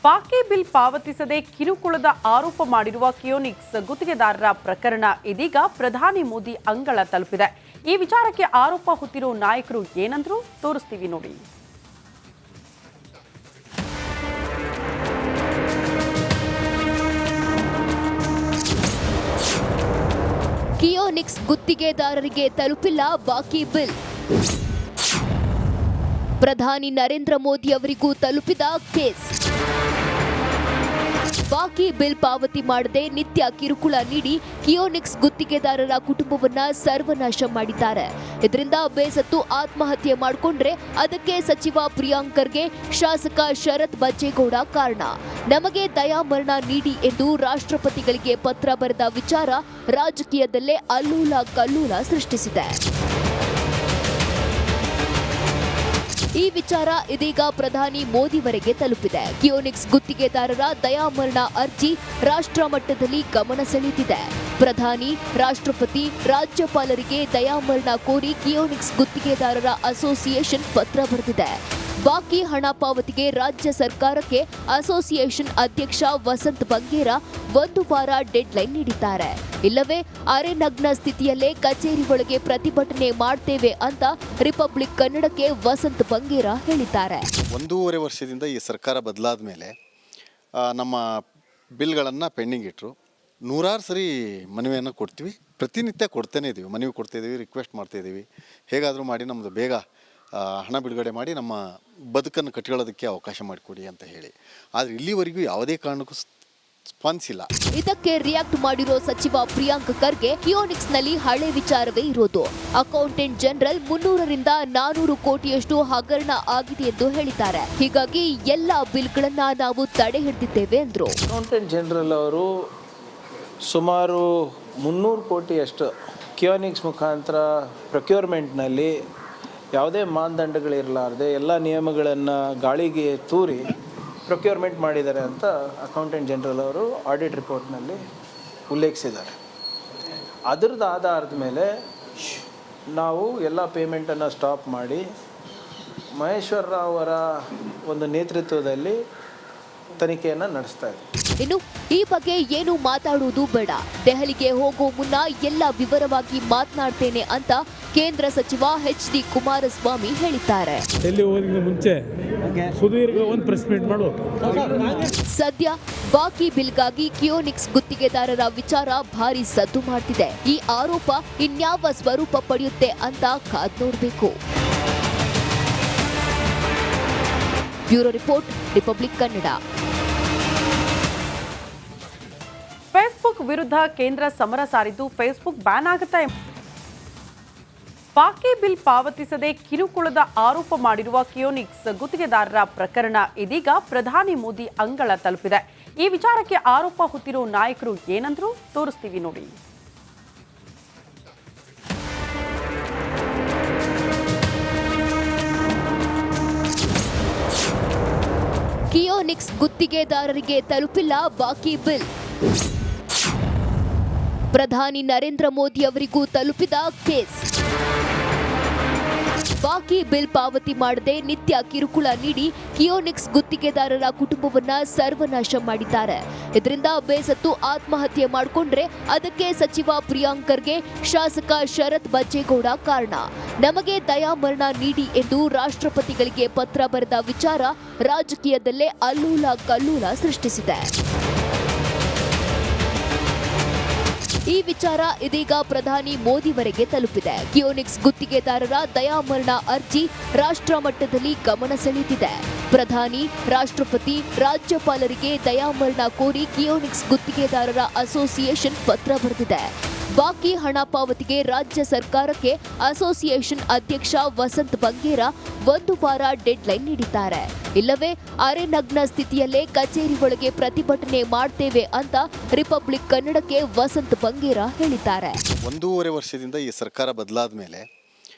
ಬಾಕಿ ಬಿಲ್ ಪಾವತಿಸದೆ ಕಿರುಕುಳದ ಆರೋಪ ಮಾಡಿರುವ ಕಿಯೋನಿಕ್ಸ್ ಗುತ್ತಿಗೆದಾರರ ಪ್ರಕರಣ ಇದೀಗ ಪ್ರಧಾನಿ ಮೋದಿ ಅಂಗಳ ತಲುಪಿದೆ. ಈ ವಿಚಾರಕ್ಕೆ ಆರೋಪ ಹೊತ್ತಿರೋ ನಾಯಕರು ಏನಂದ್ರು ತೋರಿಸ್ತೀವಿ ನೋಡಿ. ಕಿಯೋನಿಕ್ಸ್ ಗುತ್ತಿಗೆದಾರರಿಗೆ ತಲುಪಿಲ್ಲ ಬಾಕಿ ಬಿಲ್. ಪ್ರಧಾನಿ ನರೇಂದ್ರ ಮೋದಿ ಅವರಿಗೂ ತಲುಪಿದ ಕೇಸ್. ಬಾಕಿ ಬಿಲ್ ಪಾವತಿ ಮಾಡದೆ ನಿತ್ಯ ಕಿರುಕುಳ ನೀಡಿ ಕಿಯೋನಿಕ್ಸ್ ಗುತ್ತಿಗೆದಾರರ ಕುಟುಂಬವನ್ನ ಸರ್ವನಾಶ ಮಾಡಿದ್ದಾರೆ. ಇದರಿಂದ ಬೇಸತ್ತು ಆತ್ಮಹತ್ಯೆ ಮಾಡಿಕೊಂಡ್ರೆ ಅದಕ್ಕೆ ಸಚಿವ ಪ್ರಿಯಾಂಕ್ ಖರ್ಗೆ, ಶಾಸಕ ಶರತ್ ಬಚ್ಚೇಗೌಡ ಕಾರಣ. ನಮಗೆ ದಯಾಮರಣ ನೀಡಿ ಎಂದು ರಾಷ್ಟ್ರಪತಿಗಳಿಗೆ ಪತ್ರ ಬರೆದ ವಿಚಾರ ರಾಜಕೀಯದಲ್ಲೇ ಅಲ್ಲೂಲ ಕಲ್ಲೂಲ ಸೃಷ್ಟಿಸಿದೆ. ಈ ವಿಚಾರ ಇದೀಗ ಪ್ರಧಾನಿ ಮೋದಿವರೆಗೆ ತಲುಪಿದೆ. ಕಿಯೋನಿಕ್ಸ್ ಗುತ್ತಿಗೆದಾರರ ದಯಾಮರಣ ಅರ್ಜಿ ರಾಷ್ಟ್ರ ಮಟ್ಟದಲ್ಲಿ ಗಮನ ಸೆಳೆದಿದೆ. ಪ್ರಧಾನಿ, ರಾಷ್ಟ್ರಪತಿ, ರಾಜ್ಯಪಾಲರಿಗೆ ದಯಾಮರಣ ಕೋರಿ ಕಿಯೋನಿಕ್ಸ್ ಗುತ್ತಿಗೆದಾರರ ಅಸೋಸಿಯೇಷನ್ ಪತ್ರ ಬರೆದಿದೆ. ಬಾಕಿ ಹಣ ಪಾವತಿಗೆ ರಾಜ್ಯ ಸರ್ಕಾರಕ್ಕೆ ಅಸೋಸಿಯೇಷನ್ ಅಧ್ಯಕ್ಷ ವಸಂತ್ ಬಂಗೇರ 1 ವಾರ ಡೆಡ್ಲೈನ್ ನೀಡಿದ್ದಾರೆ. ಇಲ್ಲವೇ ಅರೆನಗ್ನ ಸ್ಥಿತಿಯಲ್ಲೇ ಕಚೇರಿ ಒಳಗೆ ಪ್ರತಿಭಟನೆ ಮಾಡ್ತೇವೆ ಅಂತ ರಿಪಬ್ಲಿಕ್ ಕನ್ನಡಕ್ಕೆ ವಸಂತ್ ಬಂಗೇರ ಹೇಳಿದ್ದಾರೆ. 1.5 ವರ್ಷದಿಂದ ಈ ಸರ್ಕಾರ ಬದಲಾದ ಮೇಲೆ ನಮ್ಮ ಬಿಲ್ಗಳನ್ನು ಪೆಂಡಿಂಗ್ ಇಟ್ಟರು. 100 ಸರಿ ಮನವಿಯನ್ನು ಕೊಡ್ತೀವಿ, ಪ್ರತಿನಿತ್ಯ ಕೊಡ್ತಾನೆ ಇದ್ದೀವಿ, ಮನವಿ ಕೊಡ್ತಾ ಇದ್ದೀವಿ, ರಿಕ್ವೆಸ್ಟ್ ಮಾಡ್ತಾ ಇದ್ದೀವಿ. ಹೇಗಾದರೂ ಮಾಡಿ ನಮ್ಮದು ಬೇಗ ಹಣ ಬಿಡುಗಡೆ ಮಾಡಿ ನಮ್ಮ ಬದುಕನ್ನು ಕಟ್ಟಿಕೊಳ್ಳೋದಕ್ಕೆ ಅವಕಾಶ ಮಾಡಿಕೊಡಿ ಅಂತ ಹೇಳಿ. ಆದರೆ ಇಲ್ಲಿವರೆಗೂ ಯಾವುದೇ ಕಾರಣಕ್ಕೂ ಸ್ಪಂದಿಸಿಲ್ಲ. ಇದಕ್ಕೆ ರಿಯಾಕ್ಟ್ ಮಾಡಿರೋ ಸಚಿವ ಪ್ರಿಯಾಂಕ್ ಖರ್ಗೆ, ಕಿಯೋನಿಕ್ಸ್ನಲ್ಲಿ ಹಳೆ ವಿಚಾರವೇ ಇರೋದು. ಅಕೌಂಟೆಂಟ್ ಜನರಲ್ 300ರಿಂದ 400 ಕೋಟಿಯಷ್ಟು ಹಗರಣ ಆಗಿದೆ ಎಂದು ಹೇಳಿದ್ದಾರೆ. ಹೀಗಾಗಿ ಎಲ್ಲ ಬಿಲ್ಗಳನ್ನ ನಾವು ತಡೆ ಹಿಡಿದಿದ್ದೇವೆ ಎಂದರು. ಅಕೌಂಟೆಂಟ್ ಜನರಲ್ ಅವರು ಸುಮಾರು 300 ಕೋಟಿಯಷ್ಟು ಕಿಯೋನಿಕ್ಸ್ ಮುಖಾಂತರ ಪ್ರೊಕ್ಯೂರ್ಮೆಂಟ್ನಲ್ಲಿ ಯಾವುದೇ ಮಾನದಂಡಗಳಿರಲಾರದೆ ಎಲ್ಲ ನಿಯಮಗಳನ್ನು ಗಾಳಿಗೆ ತೂರಿ ಪ್ರೊಕ್ಯೂರ್ಮೆಂಟ್ ಮಾಡಿದ್ದಾರೆ ಅಂತ ಅಕೌಂಟೆಂಟ್ ಜನರಲ್ ಅವರು ಆಡಿಟ್ ರಿಪೋರ್ಟ್ನಲ್ಲಿ ಉಲ್ಲೇಖಿಸಿದ್ದಾರೆ. ಅದರದ್ದು ಆಧಾರದ ಮೇಲೆ ನಾವು ಎಲ್ಲ ಪೇಮೆಂಟನ್ನು ಸ್ಟಾಪ್ ಮಾಡಿ ಮಹೇಶ್ವರ ರಾವ್ ಅವರ ಒಂದು ನೇತೃತ್ವದಲ್ಲಿ ತನಿಖೆಯನ್ನು ನಡೆಸ್ತಾ ಇದ್ದೀವಿ. ಇನ್ನು ಈ ಬಗ್ಗೆ ಏನು ಮಾತಾಡುವುದು ಬೇಡ, ದೆಹಲಿಗೆ ಹೋಗೋ ಮುನ್ನ ಎಲ್ಲ ವಿವರವಾಗಿ ಮಾತನಾಡ್ತೇನೆ ಅಂತ ಕೇಂದ್ರ ಸಚಿವ ಎಚ್.ಡಿ. ಕುಮಾರಸ್ವಾಮಿ ಹೇಳಿದ್ದಾರೆ. ಮುಂಚೆ ಸುದೀರ್ಘ ಒಂದು ಪ್ರೆಸ್ ಮೀಟ್ ಮಾಡು. ಸದ್ಯ ಬಾಕಿ ಬಿಲ್ಗಾಗಿ ಕಿಯೋನಿಕ್ಸ್ ಗುತ್ತಿಗೆದಾರರ ವಿಚಾರ ಭಾರಿ ಸದ್ದು ಮಾಡ್ತಿದೆ. ಈ ಆರೋಪ ಇನ್ಯಾವ ಸ್ವರೂಪ ಪಡೆಯುತ್ತೆ ಅಂತ ಕಾದ್ ನೋಡಬೇಕು. Bureau report, republic Kannada. Facebook ವಿರುದ್ಧ ಕೇಂದ್ರ ಸಮರ ಸಾರಿದ್ದು ಫೇಸ್ಬುಕ್ ಬ್ಯಾನ್ ಆಗುತ್ತಾ? ಬಾಕಿ ಬಿಲ್ ಪಾವತಿಸದೆ ಕಿರುಕುಳದ ಆರೋಪ ಮಾಡಿರುವ ಕಿಯೋನಿಕ್ಸ್ ಗುತ್ತಿಗೆದಾರರ ಪ್ರಕರಣ ಇದೀಗ ಪ್ರಧಾನಿ ಮೋದಿ ಅಂಗಳ ತಲುಪಿದೆ. ಈ ವಿಚಾರಕ್ಕೆ ಆರೋಪ ಹೊತ್ತಿರೋ ನಾಯಕರು ಏನಂದ್ರು ತೋರಿಸ್ತೀವಿ ನೋಡಿ. ಕಿಯೋನಿಕ್ಸ್ ಗುತ್ತಿಗೆದಾರರಿಗೆ ತಲುಪಿಲ್ಲ ಬಾಕಿ ಬಿಲ್. ಪ್ರಧಾನಿ ನರೇಂದ್ರ ಮೋದಿ ಅವರಿಗೂ ತಲುಪಿದ ಕೇಸ್. ಬಾಕಿ ಬಿಲ್ ಪಾವತಿ ಮಾಡದೆ ನಿತ್ಯ ಕಿರುಕುಳ ನೀಡಿ ಕಿಯೋನಿಕ್ಸ್ ಗುತ್ತಿಗೆದಾರರ ಕುಟುಂಬವನ್ನ ಸರ್ವನಾಶ ಮಾಡಿದ್ದಾರೆ. ಇದರಿಂದ ಬೇಸತ್ತು ಆತ್ಮಹತ್ಯೆ ಮಾಡಿಕೊಂಡ್ರೆ ಅದಕ್ಕೆ ಸಚಿವ ಪ್ರಿಯಾಂಕ್ ಖರ್ಗೆ, ಶಾಸಕ ಶರತ್ ಬಚ್ಚೇಗೌಡ ಕಾರಣ. ನಮಗೆ ದಯಾಮರಣ ನೀಡಿ ಎಂದು ರಾಷ್ಟ್ರಪತಿಗಳಿಗೆ ಪತ್ರ ಬರೆದ ವಿಚಾರ ರಾಜಕೀಯದಲ್ಲೇ ಅಲ್ಲೂಲ ಕಲ್ಲೂಲ ಸೃಷ್ಟಿಸಿದೆ. ಈ ವಿಚಾರ ಇದೀಗ ಪ್ರಧಾನಿ ಮೋದಿವರೆಗೆ ತಲುಪಿದೆ. ಕಿಯೋನಿಕ್ಸ್ ಗುತ್ತಿಗೆದಾರರ ದಯಾಮರಣ ಅರ್ಜಿ ರಾಷ್ಟ್ರ ಮಟ್ಟದಲ್ಲಿ ಗಮನ ಸೆಳೆದಿದೆ. ಪ್ರಧಾನಿ, ರಾಷ್ಟ್ರಪತಿ, ರಾಜ್ಯಪಾಲರಿಗೆ ದಯಾಮರಣ ಕೋರಿ ಕಿಯೋನಿಕ್ಸ್ ಗುತ್ತಿಗೆದಾರರ ಅಸೋಸಿಯೇಷನ್ ಪತ್ರ ಬರೆದಿದೆ. ಬಾಕಿ ಹಣ ಪಾವತಿಗೆ ರಾಜ್ಯ ಸರ್ಕಾರಕ್ಕೆ ಅಸೋಸಿಯೇಷನ್ ಅಧ್ಯಕ್ಷ ವಸಂತ್ ಬಂಗೇರ 1 ವಾರ ಡೆಡ್ಲೈನ್ ನೀಡಿದ್ದಾರೆ. ಇಲ್ಲವೇ ಅರೆನಗ್ನ ಸ್ಥಿತಿಯಲ್ಲೇ ಕಚೇರಿ ಒಳಗೆ ಪ್ರತಿಭಟನೆ ಮಾಡ್ತೇವೆ ಅಂತ ರಿಪಬ್ಲಿಕ್ ಕನ್ನಡಕ್ಕೆ ವಸಂತ್ ಬಂಗೇರ ಹೇಳಿದ್ದಾರೆ. 1.5 ವರ್ಷದಿಂದ ಈ ಸರ್ಕಾರ ಬದಲಾದ ಮೇಲೆ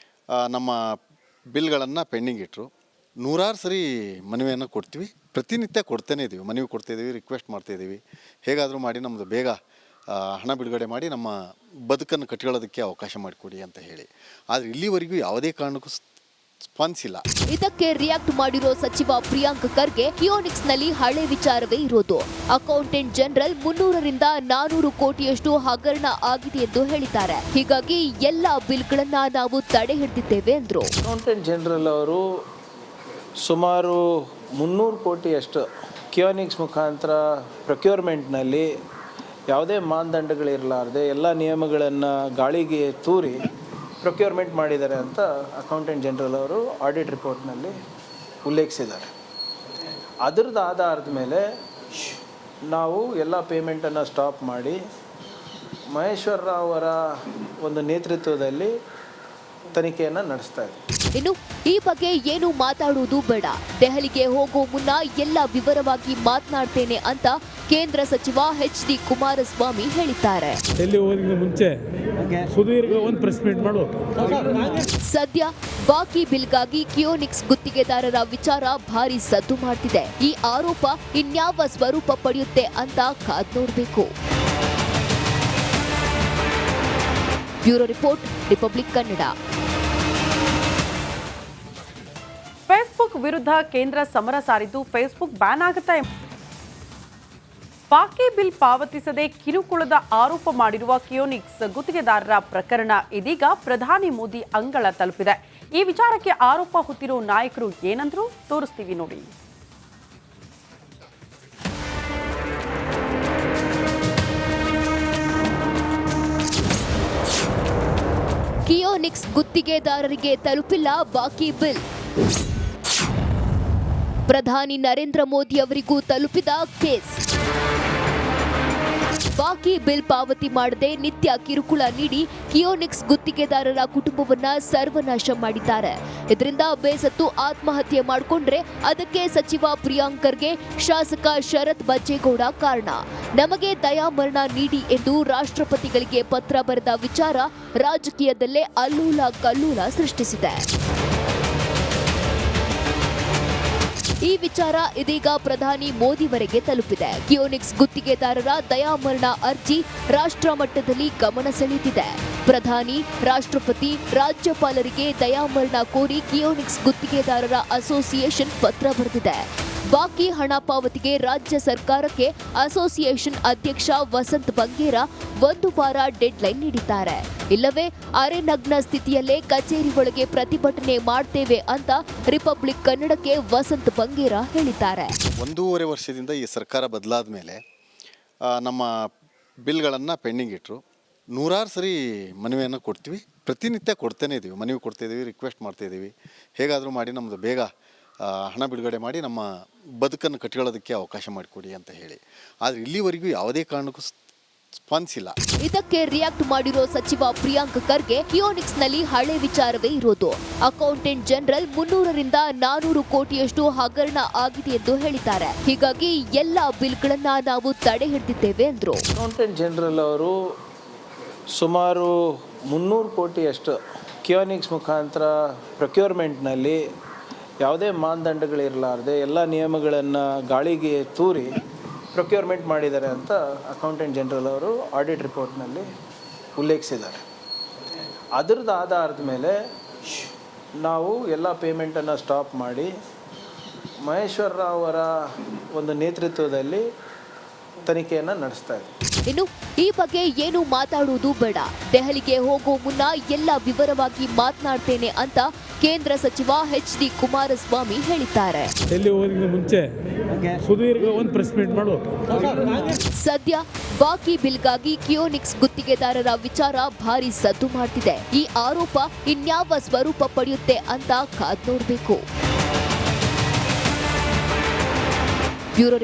ನಮ್ಮ ಬಿಲ್ಗಳನ್ನು ಪೆಂಡಿಂಗ್ ಇಟ್ಟರು. 100 ಸರಿ ಮನವಿಯನ್ನು ಕೊಡ್ತೀವಿ, ಪ್ರತಿನಿತ್ಯ ಕೊಡ್ತಾನೆ ಇದ್ದೀವಿ, ಮನವಿ ಕೊಡ್ತಾ ಇದ್ದೀವಿ, ರಿಕ್ವೆಸ್ಟ್ ಮಾಡ್ತಾ ಇದ್ದೀವಿ. ಹೇಗಾದರೂ ಮಾಡಿ ನಮ್ಮದು ಬೇಗ ಹಣ ಬಿಡುಗಡೆ ಮಾಡಿ ನಮ್ಮ ಬದುಕನ್ನು ಕಟ್ಟಿಕೊಳ್ಳೋದಕ್ಕೆ ಅವಕಾಶ ಮಾಡಿಕೊಡಿ ಅಂತ ಹೇಳಿ. ಆದರೆ ಇಲ್ಲಿವರೆಗೂ ಯಾವುದೇ ಕಾರಣಕ್ಕೂ ಸ್ಪಾನ್ಸ್ ಇಲ್ಲ. ಇದಕ್ಕೆ ರಿಯಾಕ್ಟ್ ಮಾಡಿರೋ ಸಚಿವ ಪ್ರಿಯಾಂಕ್ ಖರ್ಗೆ ಕಿಯೋನಿಕ್ಸ್ ನಲ್ಲಿ ಹಳೆ ವಿಚಾರವೇ ಇರೋದು. ಅಕೌಂಟೆಂಟ್ ಜನರಲ್ 300ರಿಂದ 400 ಕೋಟಿಯಷ್ಟು ಹಗರಣ ಆಗಿದೆ ಎಂದು ಹೇಳಿದ್ದಾರೆ. ಹೀಗಾಗಿ ಎಲ್ಲ ಬಿಲ್ಗಳನ್ನ ನಾವು ತಡೆ ಹಿಡಿದಿದ್ದೇವೆ ಎಂದ್ರು. ಅಕೌಂಟೆಂಟ್ ಜನರಲ್ ಅವರು ಸುಮಾರು 300 ಕೋಟಿಯಷ್ಟು ಕಿಯೋನಿಕ್ಸ್ ಮುಖಾಂತರ ಪ್ರೊಕ್ಯೂರ್ಮೆಂಟ್ನಲ್ಲಿ ಯಾವುದೇ ಮಾನದಂಡಗಳಿರಲಾರ್ದೆ ಎಲ್ಲ ನಿಯಮಗಳನ್ನು ಗಾಳಿಗೆ ತೂರಿ ಪ್ರೊಕ್ಯೂರ್ಮೆಂಟ್ ಮಾಡಿದ್ದಾರೆ ಅಂತ ಅಕೌಂಟೆಂಟ್ ಜನರಲ್ ಅವರು ಆಡಿಟ್ ರಿಪೋರ್ಟ್ನಲ್ಲಿ ಉಲ್ಲೇಖಿಸಿದ್ದಾರೆ. ಅದರದ್ದು ಆಧಾರದ ಮೇಲೆ ನಾವು ಎಲ್ಲ ಪೇಮೆಂಟನ್ನು ಸ್ಟಾಪ್ ಮಾಡಿ ಮಹೇಶ್ವರ ರಾವ್ ಅವರ ಒಂದು ನೇತೃತ್ವದಲ್ಲಿ ತನಿಖೆಯನ್ನು ನಡೆಸ್ತಾ ಇದ್ದೀವಿ. ಇನ್ನು ಈ ಬಗ್ಗೆ ಏನು ಮಾತಾಡುವುದು ಬೇಡ, ದೆಹಲಿಗೆ ಹೋಗೋ ಮುನ್ನ ಎಲ್ಲ ವಿವರವಾಗಿ ಮಾತನಾಡ್ತೇನೆ ಅಂತ ಕೇಂದ್ರ ಸಚಿವ ಎಚ್.ಡಿ. ಕುಮಾರಸ್ವಾಮಿ ಹೇಳಿದ್ದಾರೆ. ಎಲ್ಲಿ ಹೋಗೋದಕ್ಕಿಂತ ಮುಂಚೆ ಸುದೀರ್ಘ ಒಂದು ಪ್ರೆಸ್ ಮೀಟ್ ಮಾಡು. ಸದ್ಯ ಬಾಕಿ ಬಿಲ್ಗಾಗಿ ಕಿಯೋನಿಕ್ಸ್ ಗುತ್ತಿಗೆದಾರರ ವಿಚಾರ ಭಾರಿ ಸದ್ದು ಮಾಡ್ತಿದೆ. ಈ ಆರೋಪ ಇನ್ಯಾವ ಸ್ವರೂಪ ಪಡೆಯುತ್ತೆ ಅಂತ ಕಾದ್ ನೋಡಬೇಕು. Bureau report, republic Kannada. Facebook ವಿರುದ್ಧ ಕೇಂದ್ರ ಸಮರ ಸಾರಿದ್ದು ಫೇಸ್ಬುಕ್ ಬ್ಯಾನ್ ಆಗುತ್ತಾ? ಬಾಕಿ ಬಿಲ್ ಪಾವತಿಸದೆ ಕಿರುಕುಳದ ಆರೋಪ ಮಾಡಿರುವ ಕಿಯೋನಿಕ್ಸ್ ಗುತ್ತಿಗೆದಾರರ ಪ್ರಕರಣ ಇದೀಗ ಪ್ರಧಾನಿ ಮೋದಿ ಅಂಗಳ ತಲುಪಿದೆ. ಈ ವಿಚಾರಕ್ಕೆ ಆರೋಪ ಹೊತ್ತಿರೋ ನಾಯಕರು ಏನಂದ್ರು ತೋರಿಸ್ತೀವಿ ನೋಡಿ. ಕಿಯೋನಿಕ್ಸ್ ಗುತ್ತಿಗೆದಾರರಿಗೆ ತಲುಪಿಲ್ಲ ಬಾಕಿ ಬಿಲ್. ಪ್ರಧಾನಿ ನರೇಂದ್ರ ಮೋದಿ ಅವರಿಗೂ ತಲುಪಿದ ಕೇಸ್. ಬಾಕಿ ಬಿಲ್ ಪಾವತಿ ಮಾಡದೆ ನಿತ್ಯ ಕಿರುಕುಳ ನೀಡಿ ಕಿಯೋನಿಕ್ಸ್ ಗುತ್ತಿಗೆದಾರರ ಕುಟುಂಬವನ್ನ ಸರ್ವನಾಶ ಮಾಡಿದ್ದಾರೆ. ಇದರಿಂದ ಬೇಸತ್ತು ಆತ್ಮಹತ್ಯೆ ಮಾಡಿಕೊಂಡ್ರೆ ಅದಕ್ಕೆ ಸಚಿವ ಪ್ರಿಯಾಂಕ್ ಖರ್ಗೆ, ಶಾಸಕ ಶರತ್ ಬಚ್ಚೇಗೌಡ ಕಾರಣ. ನಮಗೆ ದಯಾಮರಣ ನೀಡಿ ಎಂದು ರಾಷ್ಟ್ರಪತಿಗಳಿಗೆ ಪತ್ರ ಬರೆದ ವಿಚಾರ ರಾಜಕೀಯದಲ್ಲೇ ಅಲ್ಲೂಲ ಕಲ್ಲೂಲ ಸೃಷ್ಟಿಸಿದೆ. ಈ ವಿಚಾರ ಇದೀಗ ಪ್ರಧಾನಿ ಮೋದಿವರೆಗೆ ತಲುಪಿದೆ. ಕಿಯೋನಿಕ್ಸ್ ಗುತ್ತಿಗೆದಾರರ ದಯಾಮರಣ ಅರ್ಜಿ ರಾಷ್ಟ್ರ ಮಟ್ಟದಲ್ಲಿ ಗಮನ ಸೆಳೆದಿದೆ. ಪ್ರಧಾನಿ, ರಾಷ್ಟ್ರಪತಿ, ರಾಜ್ಯಪಾಲರಿಗೆ ದಯಾಮರಣ ಕೋರಿ ಕಿಯೋನಿಕ್ಸ್ ಗುತ್ತಿಗೆದಾರರ ಅಸೋಸಿಯೇಷನ್ ಪತ್ರ ಬರೆದಿದೆ. ಬಾಕಿ ಹಣ ಪಾವತಿಗೆ ರಾಜ್ಯ ಸರ್ಕಾರಕ್ಕೆ ಅಸೋಸಿಯೇಷನ್ ಅಧ್ಯಕ್ಷ ವಸಂತ್ ಬಂಗೇರ 1 ವಾರ ಡೆಡ್ಲೈನ್ ನೀಡಿದ್ದಾರೆ. ಇಲ್ಲವೇ ಅರೆನಗ್ನ ಸ್ಥಿತಿಯಲ್ಲೇ ಕಚೇರಿ ಒಳಗೆ ಪ್ರತಿಭಟನೆ ಮಾಡ್ತೇವೆ ಅಂತ ರಿಪಬ್ಲಿಕ್ ಕನ್ನಡಕ್ಕೆ ವಸಂತ್ ಬಂಗೇರ ಹೇಳಿದ್ದಾರೆ. 1.5 ವರ್ಷದಿಂದ ಈ ಸರ್ಕಾರ ಬದಲಾದ ಮೇಲೆ ನಮ್ಮ ಬಿಲ್ಗಳನ್ನು ಪೆಂಡಿಂಗ್ ಇಟ್ಟರು. 100 ಸರಿ ಮನವಿಯನ್ನು ಕೊಡ್ತೀವಿ, ಪ್ರತಿನಿತ್ಯ ಕೊಡ್ತೇನೆ ಇದ್ದೀವಿ, ಮನವಿ ಕೊಡ್ತಾಯಿದ್ದೀವಿ, ರಿಕ್ವೆಸ್ಟ್ ಮಾಡ್ತಾಯಿದ್ದೀವಿ. ಹೇಗಾದರೂ ಮಾಡಿ ನಮ್ಮದು ಬೇಗ ಹಣ ಬಿಡುಗಡೆ ಮಾಡಿ ನಮ್ಮ ಬದುಕನ್ನು ಕಟ್ಟಿಕೊಳ್ಳೋದಕ್ಕೆ ಅವಕಾಶ ಮಾಡಿಕೊಡಿ ಅಂತ ಹೇಳಿ. ಆದರೆ ಇಲ್ಲಿವರೆಗೂ ಯಾವುದೇ ಕಾರಣಕ್ಕೂ ಸ್ಪಾನ್ಸ್ ಇಲ್ಲ. ಇದಕ್ಕೆ ರಿಯಾಕ್ಟ್ ಮಾಡಿರೋ ಸಚಿವ ಪ್ರಿಯಾಂಕ್ ಖರ್ಗೆ ಕಿಯೋನಿಕ್ಸ್ ನಲ್ಲಿ ಹಳೆ ವಿಚಾರವೇ ಇರೋದು. ಅಕೌಂಟೆಂಟ್ ಜನರಲ್ 300ರಿಂದ 400 ಕೋಟಿಯಷ್ಟು ಹಗರಣ ಆಗಿದೆ ಎಂದು ಹೇಳಿದ್ದಾರೆ. ಹೀಗಾಗಿ ಎಲ್ಲ ಬಿಲ್ಗಳನ್ನ ನಾವು ತಡೆ ಹಿಡಿದಿದ್ದೇವೆ ಎಂದ್ರು. ಅಕೌಂಟೆಂಟ್ ಜನರಲ್ ಅವರು ಸುಮಾರು 300 ಕೋಟಿಯಷ್ಟು ಕಿಯೋನಿಕ್ಸ್ ಮುಖಾಂತರ ಪ್ರೊಕ್ಯೂರ್ಮೆಂಟ್ನಲ್ಲಿ ಯಾವುದೇ ಮಾನದಂಡಗಳಿರಲಾರ್ದೆ ಎಲ್ಲ ನಿಯಮಗಳನ್ನು ಗಾಳಿಗೆ ತೂರಿ ಪ್ರೊಕ್ಯೂರ್ಮೆಂಟ್ ಮಾಡಿದ್ದಾರೆ ಅಂತ ಅಕೌಂಟೆಂಟ್ ಜನರಲ್ ಅವರು ಆಡಿಟ್ ರಿಪೋರ್ಟ್ನಲ್ಲಿ ಉಲ್ಲೇಖಿಸಿದ್ದಾರೆ. ಅದರದ್ದು ಆಧಾರದ ಮೇಲೆ ನಾವು ಎಲ್ಲ ಪೇಮೆಂಟನ್ನು ಸ್ಟಾಪ್ ಮಾಡಿ ಮಹೇಶ್ವರ ರಾವ್ ಅವರ ಒಂದು ನೇತೃತ್ವದಲ್ಲಿ ತನಿಖೆಯನ್ನು ನಡೆಸ್ತಾ ಇದ್ದೀವಿ. ಇನ್ನು ಈ ಬಗ್ಗೆ ಏನು ಮಾತಾಡುವುದು ಬೇಡ, ದೆಹಲಿಗೆ ಹೋಗೋ ಮುನ್ನ ಎಲ್ಲ ವಿವರವಾಗಿ ಮಾತನಾಡ್ತೇನೆ ಅಂತ ಕೇಂದ್ರ ಸಚಿವ ಎಚ್.ಡಿ. ಕುಮಾರಸ್ವಾಮಿ ಹೇಳಿದ್ದಾರೆ. ಎಲ್ಲಿ ಹೋಗೋದಕ್ಕಿಂತ ಮುಂಚೆ ಸುದೀರ್ಘ ಒಂದು ಪ್ರೆಸ್ ಮೀಟ್ ಮಾಡು. ಸದ್ಯ ಬಾಕಿ ಬಿಲ್ಗಾಗಿ ಕಿಯೋನಿಕ್ಸ್ ಗುತ್ತಿಗೆದಾರರ ವಿಚಾರ ಭಾರಿ ಸದ್ದು ಮಾಡ್ತಿದೆ. ಈ ಆರೋಪ ಇನ್ಯಾವ ಸ್ವರೂಪ ಪಡೆಯುತ್ತೆ ಅಂತ ಕಾದ್ ನೋಡಬೇಕು. ಬ್ಯೂರೋ